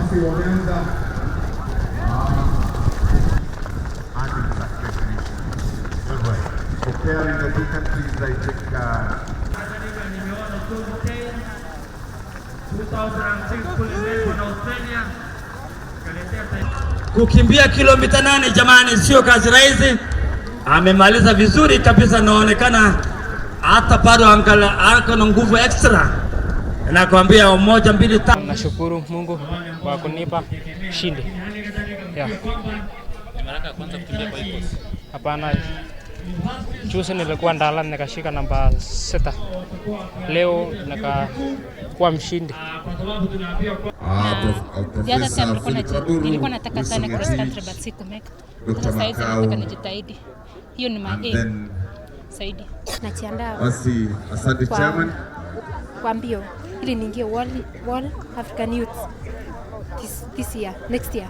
basi wameanza preparing the two countries. I think 2006 kulimekwa na Australia. Kukimbia kilomita 8 jamani, sio kazi rahisi. Amemaliza vizuri kabisa, naonekana hata bado ako na nguvu extra. Nakwambia 1 2 3. Nashukuru Mungu kwa kunipa ushindi. Yeah. Mara kwanza kukimbia kwa hii course? Hapana. Juzi nilikuwa Ndala nikashika namba 6. Leo nikakuwa mshindi. Nilikuwa nataka sana cross country but sikumeka. Sasa hivi nataka nijitahidi. Hiyo ni my aim. Saidi. Najiandaa. Basi asante chairman. Kwa mbio ili niingie World African Youth this year, next year.